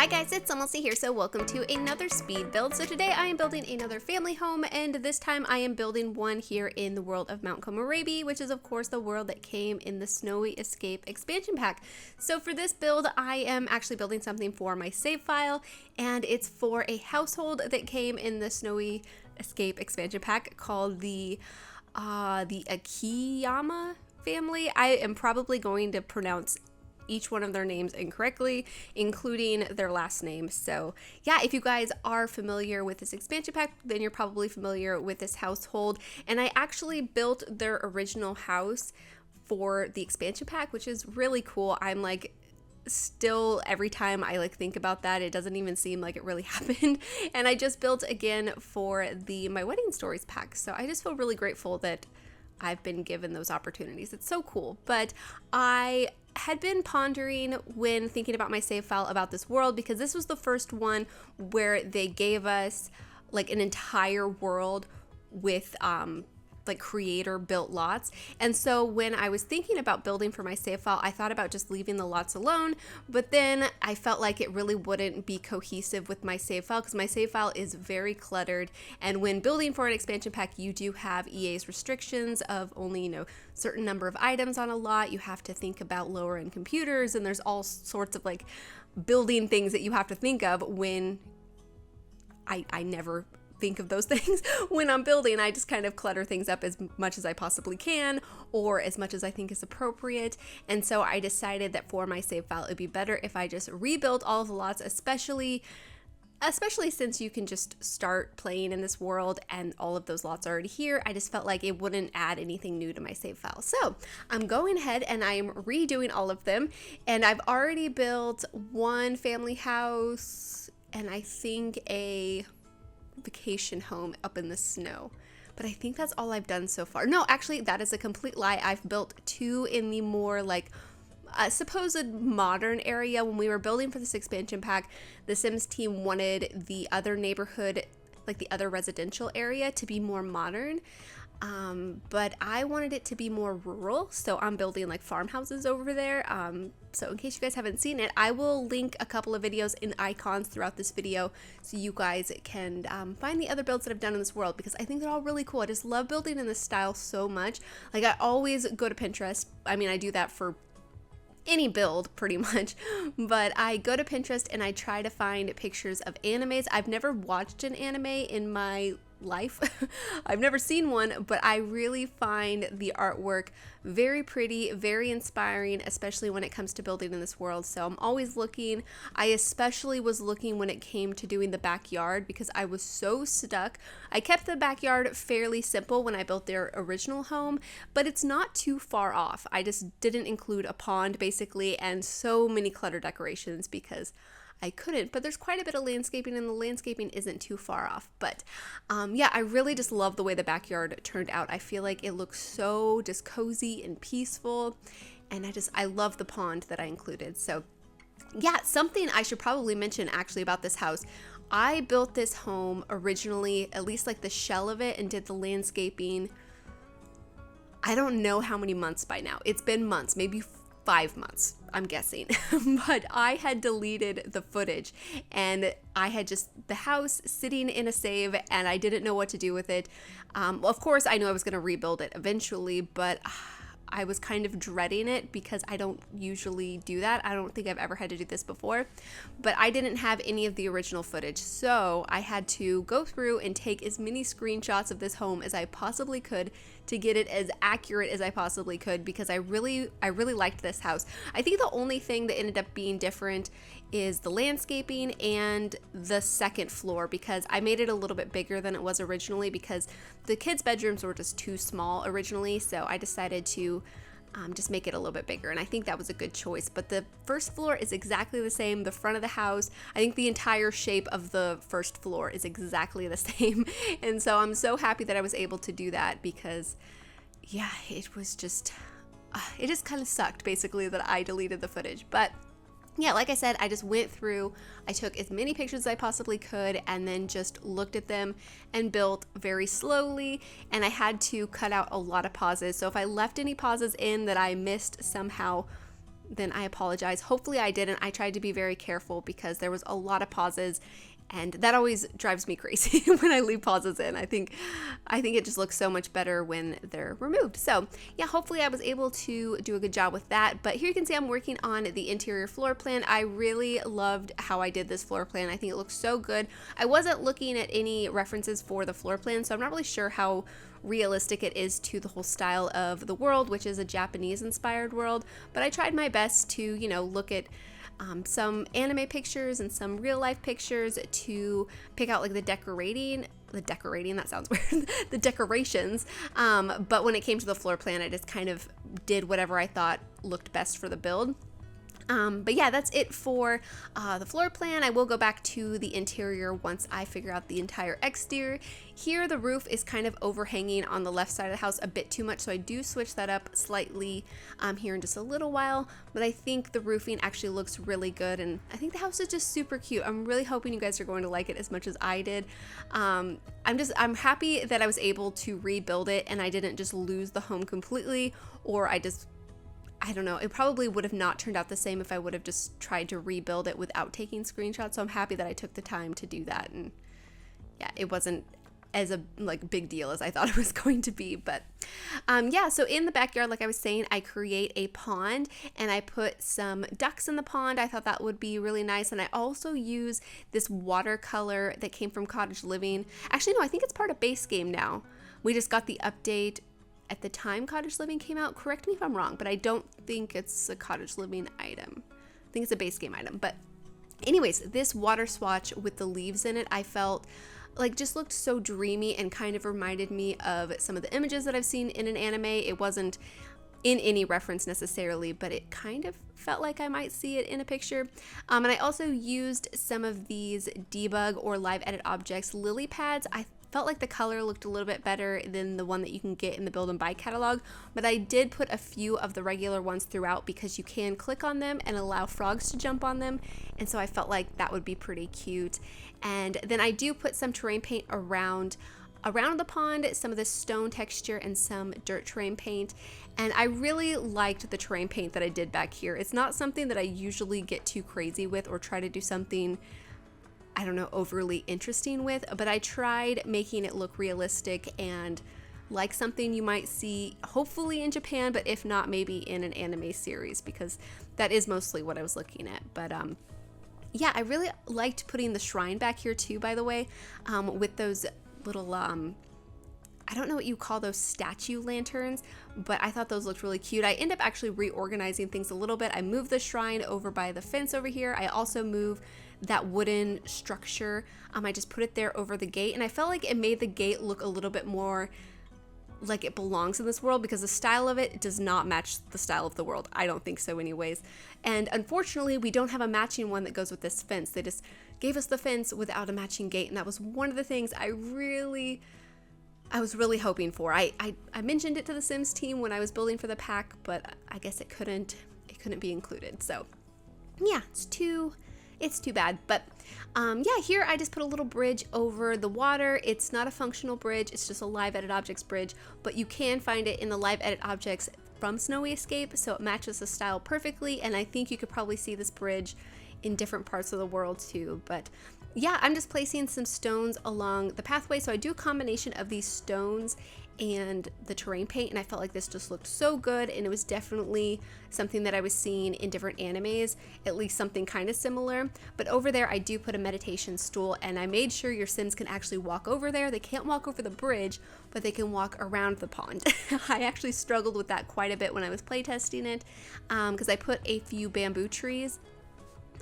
Hi guys, it's SimLicy here, so welcome to another speed build. So today I am building another family home, and this time I am building one here in the world of Mount Komorebi, which is of course the world that came in the Snowy Escape expansion pack. So for this build, I am actually building something for my save file, and it's for a household that came in the Snowy Escape expansion pack called the Akima Family. I am probably going to pronounce each one of their names incorrectly, including their last name. So yeah, if you guys are familiar with this expansion pack, then you're probably familiar with this household. And I actually built their original house for the expansion pack, which is really cool. I'm like, still every time I think about that, it doesn't even seem like it really happened. And I just built again for the My Wedding Stories pack. So I just feel really grateful that I've been given those opportunities. It's so cool. But I had been pondering when thinking about my save file about this world, because this was the first one where they gave us like an entire world with like creator built lots. And so when I was thinking about building for my save file, I thought about just leaving the lots alone, but then I felt like it really wouldn't be cohesive with my save file because my save file is very cluttered. And when building for an expansion pack, you do have EA's restrictions of only, certain number of items on a lot. You have to think about lower end computers, and there's all sorts of like building things that you have to think of when I never think of those things when I'm building. I just kind of clutter things up as much as I possibly can, or as much as I think is appropriate. And so I decided that for my save file, it'd be better if I just rebuilt all of the lots, especially since you can just start playing in this world and all of those lots are already here. I just felt like it wouldn't add anything new to my save file. So I'm going ahead and I am redoing all of them. And I've already built one family house and I think a vacation home up in the snow, but I think that's all I've done so far. No, actually that is a complete lie. I've built two in the more like supposed modern area. When we were building for this expansion pack, the Sims team wanted the other neighborhood, like the other residential area, to be more modern, but I wanted it to be more rural, so I'm building like farmhouses over there. So in case you guys haven't seen it, I will link a couple of videos in icons throughout this video so you guys can find the other builds that I've done in this world, because I think they're all really cool. I just love building in this style so much. Like, I always go to Pinterest. I mean, I do that for any build pretty much, but I go to Pinterest and I try to find pictures of animes. I've never watched an anime in my life. I've never seen one, but I really find the artwork very pretty, very inspiring, especially when it comes to building in this world. So I'm always looking. I especially was looking when it came to doing the backyard, because I was so stuck. I kept the backyard fairly simple when I built their original home, but it's not too far off. I just didn't include a pond basically and so many clutter decorations because I couldn't, but there's quite a bit of landscaping and the landscaping isn't too far off. But yeah, I really just love the way the backyard turned out. I feel like it looks so just cozy and peaceful, and I love the pond that I included. So yeah, something I should probably mention actually about this house. I built this home originally, at least like the shell of it, and did the landscaping. I don't know how many months by now. It's been months, maybe 5 months, I'm guessing. But I had deleted the footage and I had just the house sitting in a save and I didn't know what to do with it. Of course, I knew I was going to rebuild it eventually, but I was kind of dreading it because I don't usually do that. I don't think I've ever had to do this before, but I didn't have any of the original footage. So I had to go through and take as many screenshots of this home as I possibly could to get it as accurate as I possibly could, because I really liked this house. I think the only thing that ended up being different is the landscaping and the second floor, because I made it a little bit bigger than it was originally because the kids' bedrooms were just too small originally. So I decided to just make it a little bit bigger, and I think that was a good choice. But the first floor is exactly the same. The front of the house, I think the entire shape of the first floor is exactly the same. And so I'm so happy that I was able to do that, because yeah, it was just it just kind of sucked basically that I deleted the footage. But yeah, like I said, I just went through, I took as many pictures as I possibly could and then just looked at them and built very slowly, and I had to cut out a lot of pauses. So if I left any pauses in that I missed somehow then I apologize. Hopefully I didn't. I tried to be very careful because there was a lot of pauses, and that always drives me crazy when I leave pauses in. I think it just looks so much better when they're removed. So yeah, hopefully I was able to do a good job with that. But here you can see I'm working on the interior floor plan. I really loved how I did this floor plan. I think it looks so good. I wasn't looking at any references for the floor plan, so I'm not really sure how realistic it is to the whole style of the world, which is a Japanese inspired world. But I tried my best to, you know, look at some anime pictures and some real life pictures to pick out like the decorating, that sounds weird, the decorations. But when it came to the floor plan, I just kind of did whatever I thought looked best for the build. But yeah, that's it for the floor plan. I will go back to the interior once I figure out the entire exterior. Here, the roof is kind of overhanging on the left side of the house a bit too much, so I do switch that up slightly here in just a little while. But I think the roofing actually looks really good, and I think the house is just super cute. I'm really hoping you guys are going to like it as much as I did. I'm happy that I was able to rebuild it and I didn't just lose the home completely, or I don't know, it probably would have not turned out the same if I would have just tried to rebuild it without taking screenshots. So I'm happy that I took the time to do that. And yeah, it wasn't as a big deal as I thought it was going to be. But yeah, so in the backyard, like I was saying, I create a pond and I put some ducks in the pond. I thought that would be really nice. And I also use this watercolor that came from Cottage Living. Actually, no, I think it's part of base game now. We just got the update at the time Cottage Living came out. Correct me if I'm wrong, but I don't think it's a Cottage Living item. I think it's a base game item. But anyways, this water swatch with the leaves in it, I felt like just looked so dreamy and kind of reminded me of some of the images that I've seen in an anime. It wasn't in any reference necessarily, but it kind of felt like I might see it in a picture. And I also used some of these debug or live edit objects lily pads. I felt like the color looked a little bit better than the one that you can get in the build and buy catalog, but I did put a few of the regular ones throughout because you can click on them and allow frogs to jump on them, and so I felt like that would be pretty cute. And then I do put some terrain paint around the pond, some of the stone texture and some dirt terrain paint, and I really liked the terrain paint that I did back here. It's not something that I usually get too crazy with or try to do something, I don't know, overly interesting with, but I tried making it look realistic and like something you might see hopefully in Japan, but if not, maybe in an anime series, because that is mostly what I was looking at. But yeah, I really liked putting the shrine back here too, by the way, with those little I don't know what you call those statue lanterns, but I thought those looked really cute. I end up actually reorganizing things a little bit. I moved the shrine over by the fence over here. I also moved that wooden structure. I just put it there over the gate, and I felt like it made the gate look a little bit more like it belongs in this world, because the style of it does not match the style of the world. I don't think so anyways. And unfortunately, we don't have a matching one that goes with this fence. They just gave us the fence without a matching gate, and that was one of the things I was really hoping for. I mentioned it to the Sims team when I was building for the pack, but I guess it couldn't be included. So yeah, it's too bad. But yeah, here I just put a little bridge over the water. It's not a functional bridge, it's just a live edit objects bridge, but you can find it in the live edit objects from Snowy Escape, so it matches the style perfectly, and I think you could probably see this bridge in different parts of the world too. But yeah, I'm just placing some stones along the pathway. So I do a combination of these stones and the terrain paint, and I felt like this just looked so good, and it was definitely something that I was seeing in different animes, at least something kind of similar. But over there I do put a meditation stool, and I made sure your Sims can actually walk over there. They can't walk over the bridge, but they can walk around the pond. I actually struggled with that quite a bit when I was playtesting it, because I put a few bamboo trees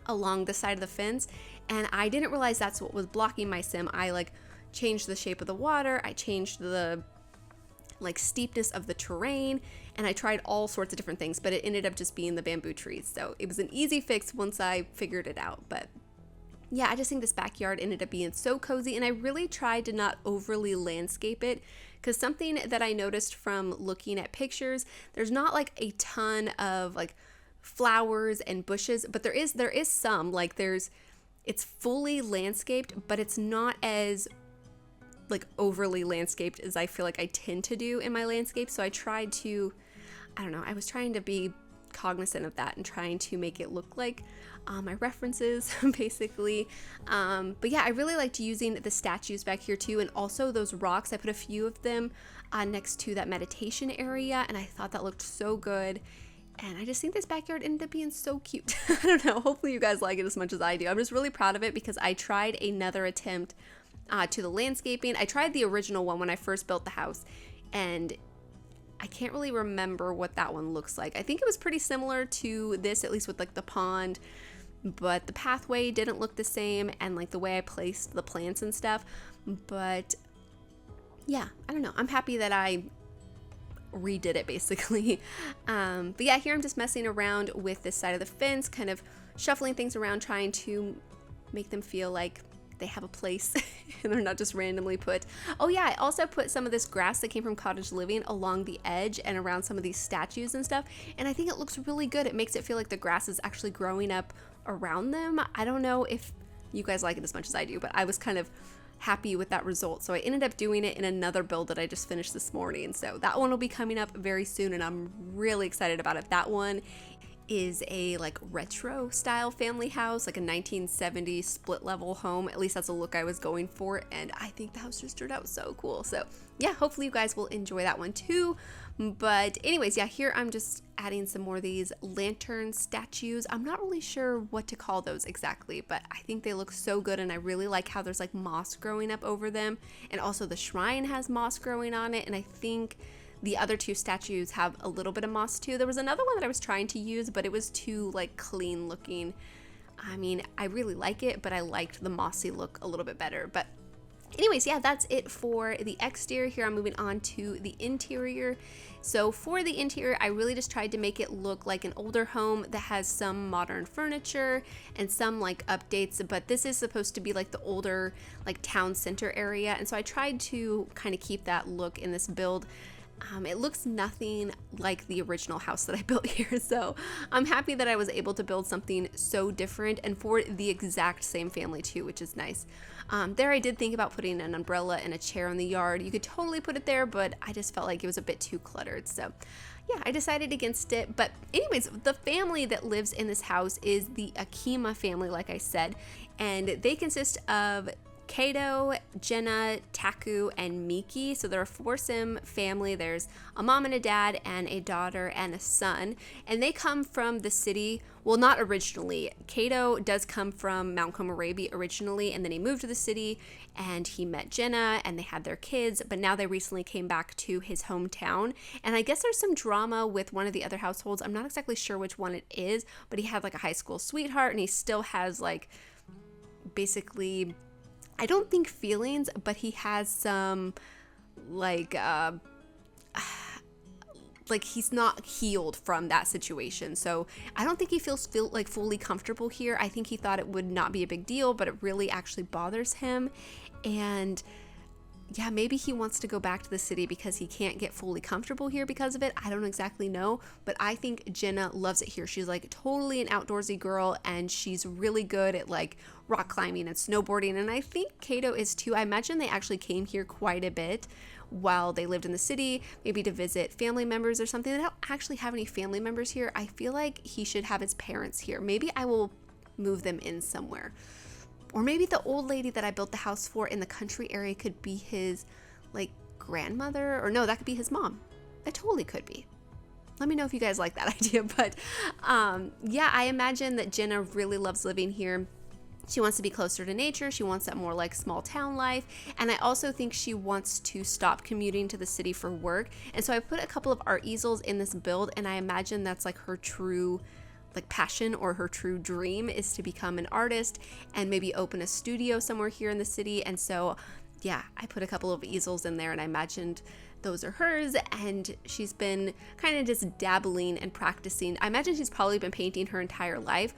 along the side of the fence, and I didn't realize that's what was blocking my sim. I changed the shape of the water, I changed the steepness of the terrain, and I tried all sorts of different things, but it ended up just being the bamboo trees. So it was an easy fix once I figured it out. But yeah, I just think this backyard ended up being so cozy, and I really tried to not overly landscape it, because something that I noticed from looking at pictures, there's not a ton of flowers and bushes, but there is some, it's fully landscaped, but it's not as overly landscaped as I feel like I tend to do in my landscape. So I tried to, I don't know, I was trying to be cognizant of that and trying to make it look like my references basically. But yeah, I really liked using the statues back here too, and also those rocks. I put a few of them next to that meditation area, and I thought that looked so good. And I just think this backyard ended up being so cute. I don't know, hopefully you guys like it as much as I do. I'm just really proud of it because I tried another attempt to the landscaping. I tried the original one when I first built the house, and I can't really remember what that one looks like. I think it was pretty similar to this, at least with like the pond, but the pathway didn't look the same, and like the way I placed the plants and stuff. But yeah, I don't know. I'm happy that I redid it basically. But yeah, here I'm just messing around with this side of the fence, kind of shuffling things around, trying to make them feel like they have a place and they're not just randomly put. Oh yeah, I also put some of this grass that came from cottage living along the edge and around some of these statues and stuff, and I think it looks really good. It makes it feel like the grass is actually growing up around them. I don't know if you guys like it as much as I do, but I was kind of happy with that result, so I ended up doing it in another build that I just finished this morning. So that one will be coming up very soon, and I'm really excited about it. That one is a like retro style family house, like a 1970s split level home. At least that's the look I was going for, and I think the house just turned out so cool. So yeah, hopefully you guys will enjoy that one too. But anyways, yeah, here I'm just adding some more of these lantern statues. I'm not really sure what to call those exactly, but I think they look so good, and I really like how there's like moss growing up over them, and also the shrine has moss growing on it, and I think the other two statues have a little bit of moss too. There was another one that I was trying to use, but it was too like clean looking. I mean, I really like it, but I liked the mossy look a little bit better. But anyways, yeah, that's it for the exterior. Here I'm moving on to the interior. So for the interior, I really just tried to make it look like an older home that has some modern furniture and some like updates, but this is supposed to be like the older like town center area, and so I tried to kind of keep that look in this build. It looks nothing like the original house that I built here, so I'm happy that I was able to build something so different and for the exact same family too, which is nice. There I did think about putting an umbrella and a chair in the yard. You could totally put it there, but I just felt like it was a bit too cluttered, so yeah, I decided against it. But anyways, the family that lives in this house is the Akima family, like I said, and they consist of Kato, Jenna, Taku, and Miki. So they're a foursome family. There's a mom and a dad and a daughter and a son, and they come from the city. Well, not originally. Kato does come from Mount Komorebi originally, and then he moved to the city and he met Jenna and they had their kids, but now they recently came back to his hometown. And I guess there's some drama with one of the other households. I'm not exactly sure which one it is, but he had like a high school sweetheart, and he still has like basically, I don't think feelings, but he has some like he's not healed from that situation. So I don't think he feels like fully comfortable here. I think he thought it would not be a big deal, but it really actually bothers him. And yeah, maybe he wants to go back to the city because he can't get fully comfortable here because of it. I don't exactly know, but I think Jenna loves it here. She's like totally an outdoorsy girl, and she's really good at like rock climbing and snowboarding, and I think Kato is too. I imagine they actually came here quite a bit while they lived in the city, maybe to visit family members or something. They don't actually have any family members here. I feel like he should have his parents here. Maybe I will move them in somewhere. Or maybe the old lady that I built the house for in the country area could be his like grandmother, or no, that could be his mom. That totally could be. Let me know if you guys like that idea. But yeah, I imagine that Jenna really loves living here. She wants to be closer to nature. She wants that more like small town life. And I also think she wants to stop commuting to the city for work. And so I put a couple of art easels in this build, and I imagine that's like her true like passion, or her true dream is to become an artist and maybe open a studio somewhere here in the city. And so yeah, I put a couple of easels in there, and I imagined those are hers, and she's been kind of just dabbling and practicing. I imagine she's probably been painting her entire life,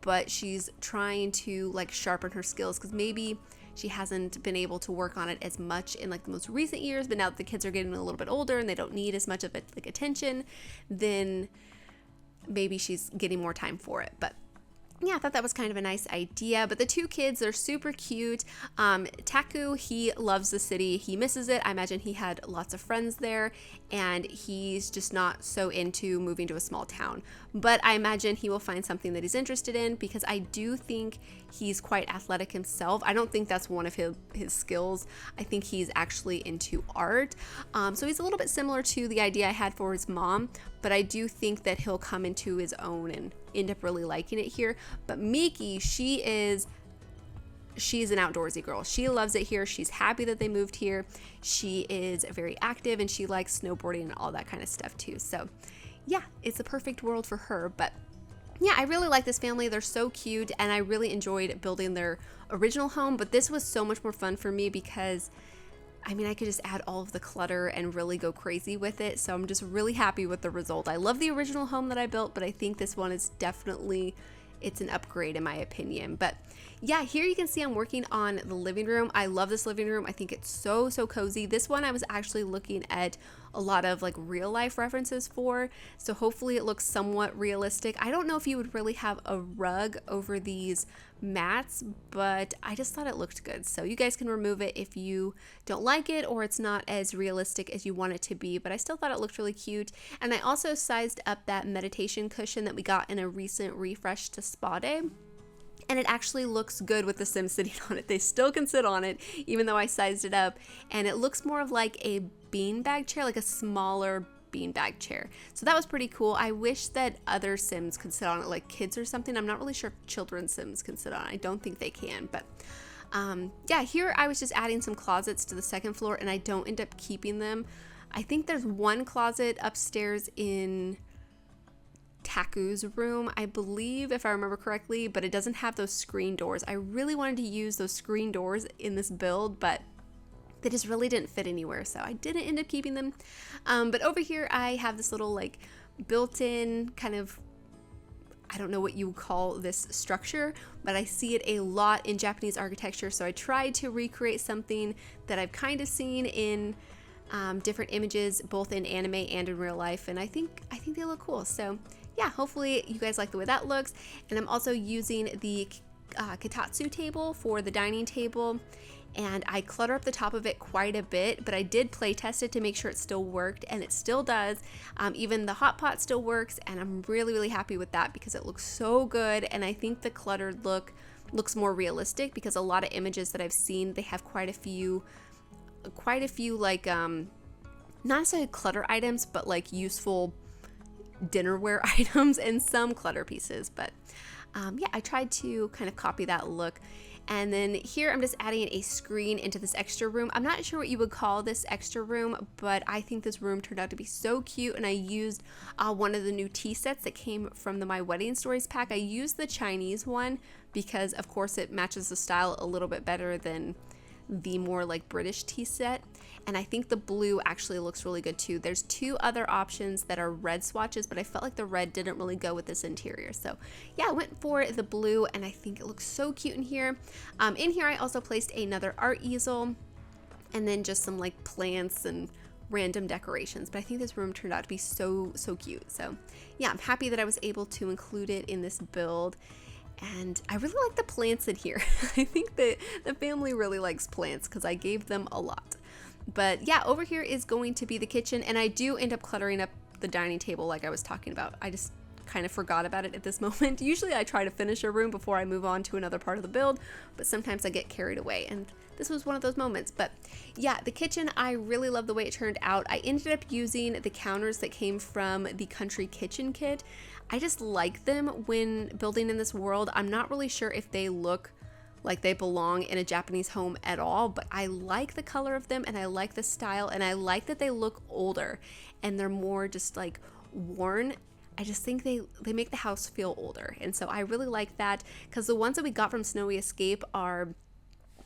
but she's trying to like sharpen her skills because maybe she hasn't been able to work on it as much in like the most recent years, but now that the kids are getting a little bit older and they don't need as much of it like attention, then maybe she's getting more time for it. But yeah, I thought that was kind of a nice idea. But the two kids, they're super cute. Taku, he loves the city. He misses it. I imagine he had lots of friends there, and he's just not so into moving to a small town. But I imagine he will find something that he's interested in, because I do think he's quite athletic himself. I don't think that's one of his skills. I think he's actually into art. So he's a little bit similar to the idea I had for his mom, but I do think that he'll come into his own and end up really liking it here. But Miki, she's an outdoorsy girl. She loves it here. She's happy that they moved here. She is very active, and she likes snowboarding and all that kind of stuff too. So yeah, it's a perfect world for her. But yeah, I really like this family. They're so cute, and I really enjoyed building their original home. But this was so much more fun for me because I mean, I could just add all of the clutter and really go crazy with it. So I'm just really happy with the result. I love the original home that I built, but I think this one is definitely, it's an upgrade in my opinion. But yeah, here you can see I'm working on the living room. I love this living room. I think it's so cozy. This one I was actually looking at a lot of like real life references for, so hopefully it looks somewhat realistic. I don't know if you would really have a rug over these mats, but I just thought it looked good. So you guys can remove it if you don't like it or it's not as realistic as you want it to be, but I still thought it looked really cute. And I also sized up that meditation cushion that we got in a recent refresh to Spa Day, and it actually looks good with the Sims sitting on it. They still can sit on it even though I sized it up, and it looks more of like a beanbag chair, like a smaller beanbag chair. So that was pretty cool. I wish that other Sims could sit on it, like kids or something. I'm not really sure if children's Sims can sit on it. I don't think they can, but yeah, here I was just adding some closets to the second floor, and I don't end up keeping them. I think there's one closet upstairs in Taku's room, I believe, if I remember correctly, but it doesn't have those screen doors. I really wanted to use those screen doors in this build, but they just really didn't fit anywhere, so I didn't end up keeping them. But over here I have this little like built-in kind of, I don't know what you would call this structure, but I see it a lot in Japanese architecture, so I tried to recreate something that I've kind of seen in different images, both in anime and in real life, and I think they look cool. So yeah, hopefully you guys like the way that looks. And I'm also using the Kitatsu table for the dining table, and I clutter up the top of it quite a bit, but I did play test it to make sure it still worked, and it still does. Even the hot pot still works, and I'm really happy with that because it looks so good. And I think the cluttered look looks more realistic, because a lot of images that I've seen, they have quite a few like not necessarily clutter items, but like useful dinnerware items and some clutter pieces. But yeah, I tried to kind of copy that look. And then here I'm just adding a screen into this extra room. I'm not sure what you would call this extra room, but I think this room turned out to be so cute, and I used one of the new tea sets that came from the My Wedding Stories pack. I used the Chinese one because of course it matches the style a little bit better than the more like British tea set, and I think the blue actually looks really good too. There's two other options that are red swatches, but I felt like the red didn't really go with this interior, so yeah, I went for the blue, and I think it looks so cute in here. In here I also placed another art easel, and then just some like plants and random decorations, but I think this room turned out to be so cute. So yeah, I'm happy that I was able to include it in this build. And I really like the plants in here. I think that the family really likes plants because I gave them a lot. But yeah, over here is going to be the kitchen, and I do end up cluttering up the dining table like I was talking about. I just kind of forgot about it at this moment. Usually I try to finish a room before I move on to another part of the build, but sometimes I get carried away, and this was one of those moments. But yeah, the kitchen, I really love the way it turned out. I ended up using the counters that came from the Country Kitchen kit. I just like them when building in this world. I'm not really sure if they look like they belong in a Japanese home at all, but I like the color of them, and I like the style, and I like that they look older and they're more just like worn. I just think they make the house feel older, and so I really like that, because the ones that we got from Snowy Escape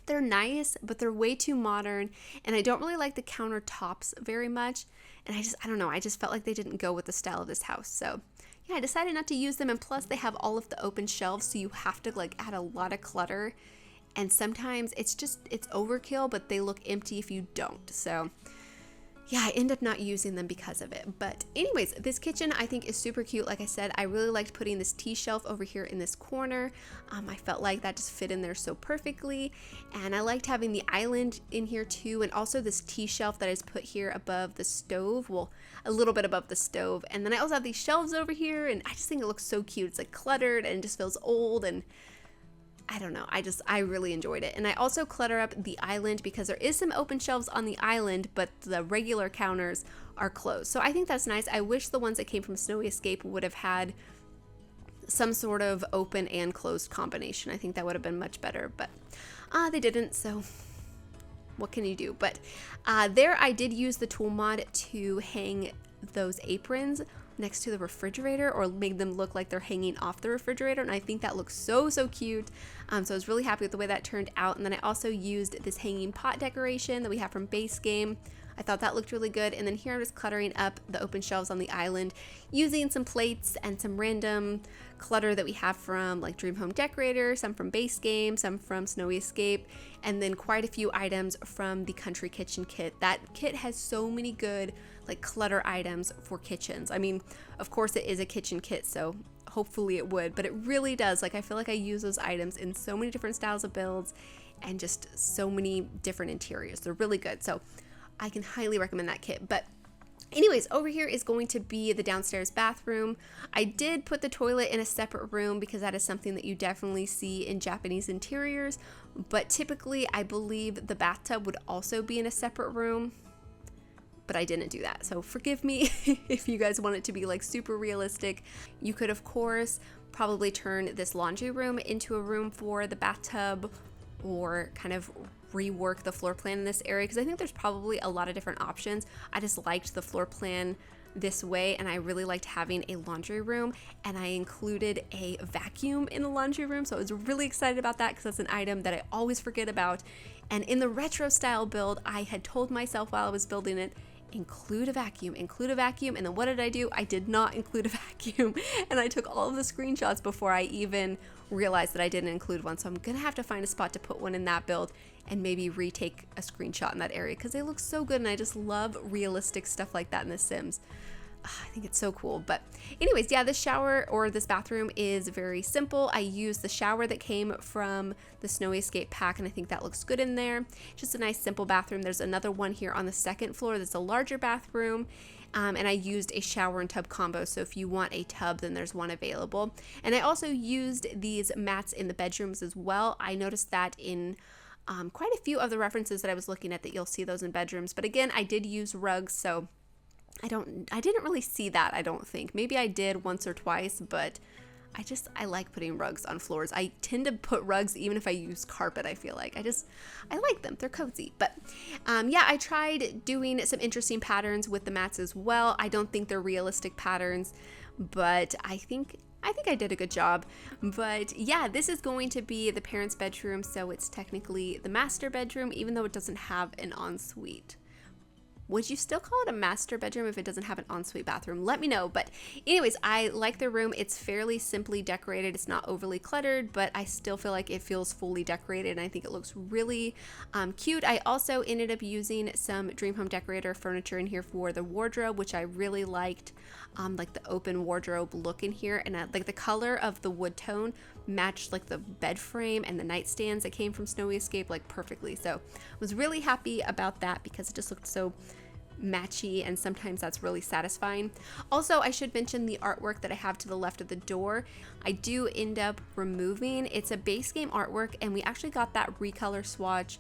they're nice, but they're way too modern, and I don't really like the countertops very much, and I don't know, I just felt like they didn't go with the style of this house. So yeah, I decided not to use them, and plus they have all of the open shelves, so you have to like add a lot of clutter, and sometimes it's overkill, but they look empty if you don't. So yeah, I end up not using them because of it. But anyways, this kitchen I think is super cute. Like I said, I really liked putting this tea shelf over here in this corner. I felt like that just fit in there so perfectly. And I liked having the island in here too. And also this tea shelf that is put here above the stove. Well, a little bit above the stove. And then I also have these shelves over here. And I just think it looks so cute. It's like cluttered and it just feels old, and I don't know, I really enjoyed it. And I also clutter up the island because there is some open shelves on the island, but the regular counters are closed. So I think that's nice. I wish the ones that came from Snowy Escape would have had some sort of open and closed combination. I think that would have been much better, but they didn't, so what can you do? But there I did use the tool mod to hang those aprons next to the refrigerator, or make them look like they're hanging off the refrigerator, and I think that looks so cute. So I was really happy with the way that turned out. And then I also used this hanging pot decoration that we have from Base Game. I thought that looked really good. And then here I'm just cluttering up the open shelves on the island using some plates and some random clutter that we have from like Dream Home Decorator, some from Base Game, some from Snowy Escape, and then quite a few items from the Country Kitchen kit. That kit has so many good like clutter items for kitchens. I mean, of course it is a kitchen kit, so hopefully it would, but it really does. Like, I feel like I use those items in so many different styles of builds and just so many different interiors. They're really good, so I can highly recommend that kit. But anyways, over here is going to be the downstairs bathroom. I did put the toilet in a separate room because that is something that you definitely see in Japanese interiors, but typically I believe the bathtub would also be in a separate room, but I didn't do that. So forgive me if you guys want it to be like super realistic. You could of course probably turn this laundry room into a room for the bathtub, or kind of rework the floor plan in this area, because I think there's probably a lot of different options. I just liked the floor plan this way, and I really liked having a laundry room, and I included a vacuum in the laundry room, so I was really excited about that because that's an item that I always forget about. And in the retro style build, I had told myself while I was building it, include a vacuum, and then what did I do? I did not include a vacuum, and I took all of the screenshots before I even realized that I didn't include one. So I'm gonna have to find a spot to put one in that build and maybe retake a screenshot in that area, because they look so good, and I just love realistic stuff like that in The Sims. I think it's so cool. But anyways, yeah, this shower or this bathroom is very simple. I used the shower that came from the Snowy Escape pack, and I think that looks good in there. Just a nice simple bathroom. There's another one here on the second floor that's a larger bathroom, and I used a shower and tub combo, so if you want a tub, then there's one available. And I also used these mats in the bedrooms as well. I noticed that in quite a few of the references that I was looking at, that you'll see those in bedrooms, but again, I did use rugs, so I didn't really see that, I don't think. Maybe I did once or twice, but I like putting rugs on floors. I tend to put rugs even if I use carpet, I feel like. I like them. They're cozy. But yeah, I tried doing some interesting patterns with the mats as well. I don't think they're realistic patterns, but I think I did a good job. But yeah, this is going to be the parents' bedroom, so it's technically the master bedroom, even though it doesn't have an ensuite. Would you still call it a master bedroom if it doesn't have an ensuite bathroom? Let me know. But anyways, I like the room. It's fairly simply decorated. It's not overly cluttered, but I still feel like it feels fully decorated, and I think it looks really cute. I also ended up using some Dream Home Decorator furniture in here for the wardrobe, which I really liked, like the open wardrobe look in here, and like the color of the wood tone matched like the bed frame and the nightstands that came from Snowy Escape like perfectly. So I was really happy about that because it just looked so matchy, and sometimes that's really satisfying. Also, I should mention the artwork that I have to the left of the door. I do end up removing. It's a Base Game artwork, and we actually got that recolor swatch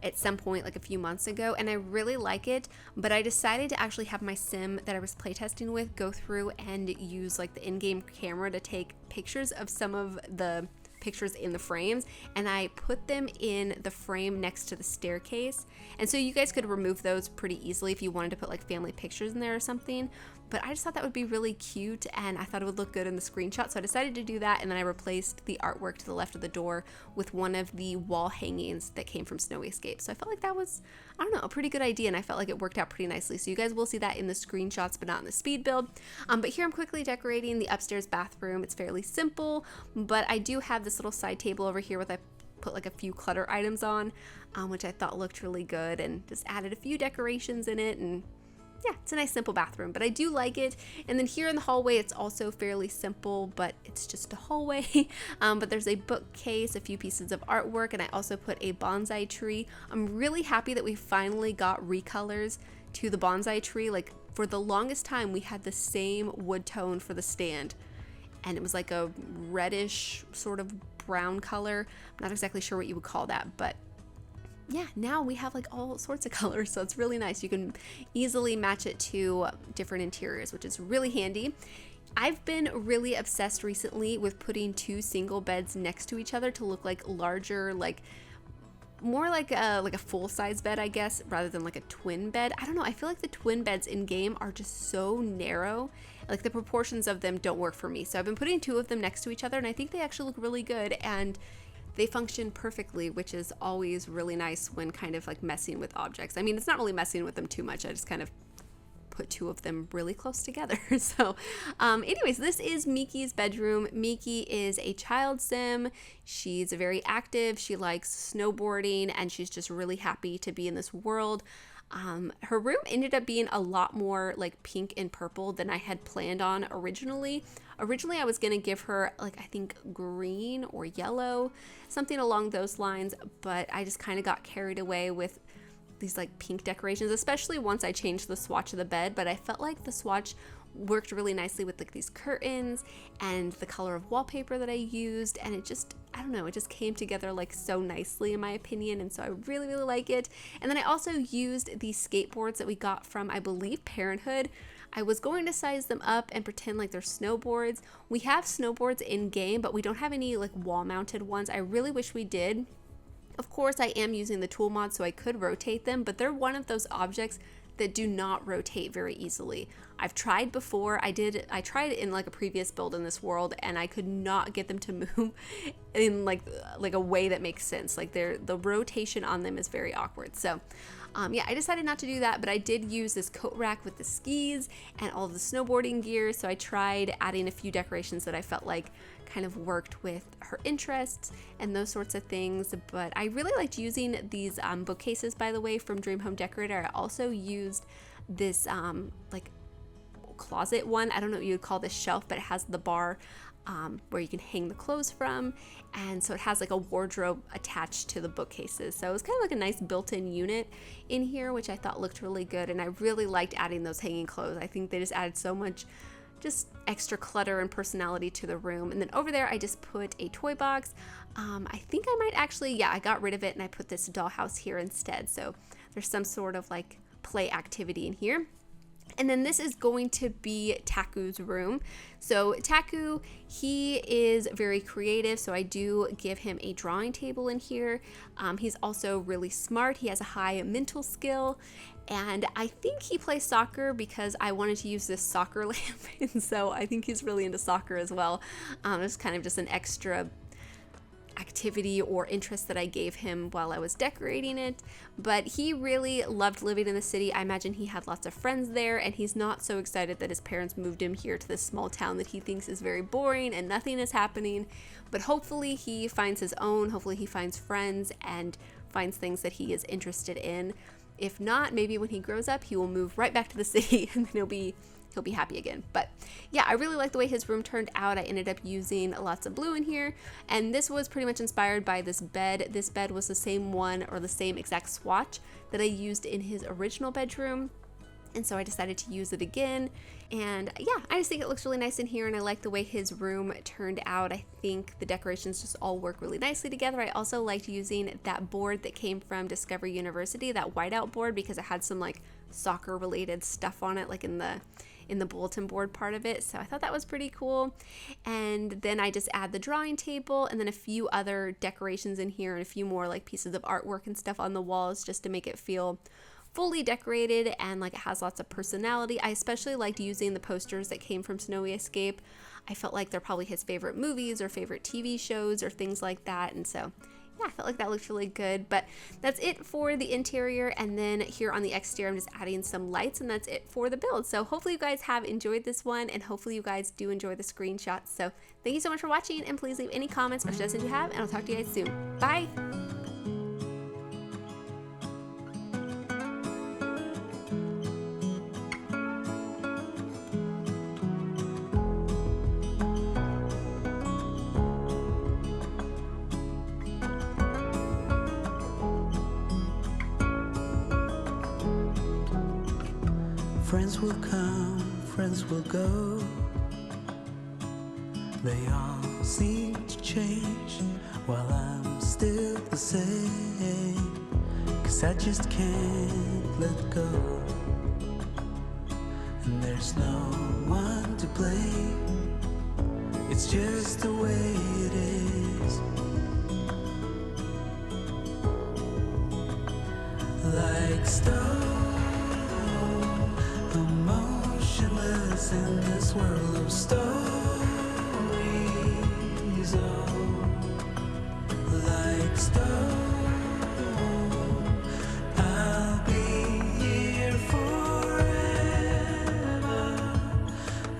at some point like a few months ago, and I really like it, but I decided to actually have my sim that I was playtesting with go through and use like the in-game camera to take pictures of some of the pictures in the frames, and I put them in the frame next to the staircase. And so you guys could remove those pretty easily if you wanted to put like family pictures in there or something, but I just thought that would be really cute, and I thought it would look good in the screenshot, so I decided to do that. And then I replaced the artwork to the left of the door with one of the wall hangings that came from Snowy Escape. So I felt like that was, I don't know, a pretty good idea, and I felt like it worked out pretty nicely. So you guys will see that in the screenshots, but not in the speed build. But here I'm quickly decorating the upstairs bathroom. It's fairly simple, but I do have this little side table over here with I put like a few clutter items on, which I thought looked really good, and just added a few decorations in it, and yeah, it's a nice simple bathroom, but I do like it. And then here in the hallway, it's also fairly simple, but it's just a hallway. But there's a bookcase, a few pieces of artwork, and I also put a bonsai tree. I'm really happy that we finally got recolors to the bonsai tree. Like, for the longest time, we had the same wood tone for the stand, and it was like a reddish sort of brown color. I'm not exactly sure what you would call that, but yeah, now we have like all sorts of colors, so it's really nice. You can easily match it to different interiors, which is really handy. I've been really obsessed recently with putting two single beds next to each other to look like larger, like more like a full-size bed, I guess, rather than like a twin bed. I don't know, I feel like the twin beds in game are just so narrow. Like, the proportions of them don't work for me. So I've been putting two of them next to each other, and I think they actually look really good, and they function perfectly, which is always really nice when kind of like messing with objects. I mean, it's not really messing with them too much. I just kind of put two of them really close together. So anyways, this is Miki's bedroom. Miki is a child sim. She's very active. She likes snowboarding, and she's just really happy to be in this world. Her room ended up being a lot more like pink and purple than I had planned on originally. Originally, I was going to give her like, I think green or yellow, something along those lines, but I just kind of got carried away with these like pink decorations, especially once I changed the swatch of the bed. But I felt like the swatch worked really nicely with like these curtains and the color of wallpaper that I used, and it just, I don't know, it just came together like so nicely in my opinion, and so I really, really like it. And then I also used these skateboards that we got from, I believe, Parenthood. I was going to size them up and pretend like they're snowboards. We have snowboards in game, but we don't have any like wall mounted ones. I really wish we did. Of course, I am using the tool mod, so I could rotate them, but they're one of those objects that do not rotate very easily. I've tried before. I tried it in like a previous build in this world, and I could not get them to move in like a way that makes sense. Like, the rotation on them is very awkward. So yeah, I decided not to do that, but I did use this coat rack with the skis and all of the snowboarding gear. So I tried adding a few decorations that I felt like kind of worked with her interests and those sorts of things. But I really liked using these bookcases, by the way, from Dream Home Decorator. I also used this like closet one. I don't know what you would call this shelf, but it has the bar where you can hang the clothes from, and so it has like a wardrobe attached to the bookcases. So it was kind of like a nice built-in unit in here, which I thought looked really good, and I really liked adding those hanging clothes. I think they just added so much just extra clutter and personality to the room. And then over there I just put a toy box. I think I might actually, yeah, I got rid of it and I put this dollhouse here instead, so there's some sort of like play activity in here. And then this is going to be Taku's room. So Taku, he is very creative, so I do give him a drawing table in here. He's also really smart. He has a high mental skill, and I think he plays soccer because I wanted to use this soccer lamp, and so I think he's really into soccer as well. It's kind of just an extra activity or interest that I gave him while I was decorating it. But he really loved living in the city. I imagine he had lots of friends there, and he's not so excited that his parents moved him here to this small town that he thinks is very boring and nothing is happening. But hopefully he finds his own, hopefully he finds friends and finds things that he is interested in. If not, maybe when he grows up he will move right back to the city and then he'll be happy again. But yeah, I really like the way his room turned out. I ended up using lots of blue in here, and this was pretty much inspired by this bed. This bed was the same one, or the same exact swatch that I used in his original bedroom, and so I decided to use it again. And yeah, I just think it looks really nice in here, and I like the way his room turned out. I think the decorations just all work really nicely together. I also liked using that board that came from Discovery University, that whiteout board, because it had some like soccer related stuff on it, like in the bulletin board part of it. So I thought that was pretty cool. And then I just add the drawing table and then a few other decorations in here and a few more like pieces of artwork and stuff on the walls just to make it feel fully decorated and like it has lots of personality. I especially liked using the posters that came from Snowy Escape. I felt like they're probably his favorite movies or favorite TV shows or things like that, and so yeah, I felt like that looked really good. But that's it for the interior, and then here on the exterior I'm just adding some lights, and that's it for the build. So hopefully you guys have enjoyed this one, and hopefully you guys do enjoy the screenshots. So thank you so much for watching, and please leave any comments or suggestions you have, and I'll talk to you guys soon. Bye! Friends will come, friends will go. They all seem to change while I'm still the same. 'Cause I just can't let go. And there's no one to blame. It's just the way it is. Like stone, emotionless in this world of stories. Oh, like stone, I'll be here forever,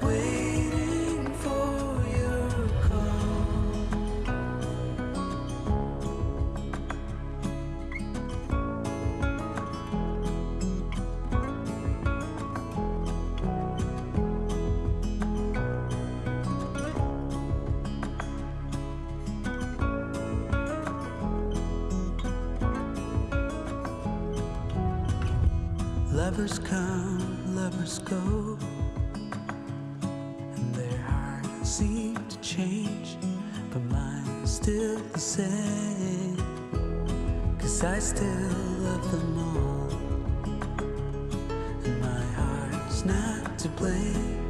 waiting for your call. Lovers come, lovers go, and their hearts seem to change, but mine's still the same. 'Cause I still love them all, and my heart's not to blame.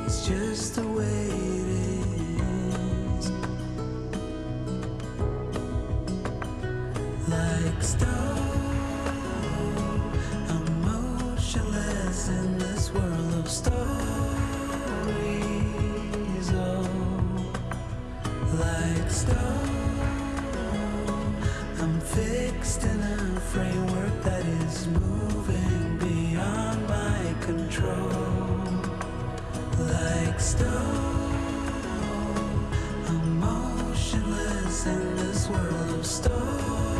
It's just the way it is. Like stone, emotionless in this world of stories. Oh, like stone, I'm fixed in a framework that is moving beyond my control. Like stone, emotionless in this world of stories.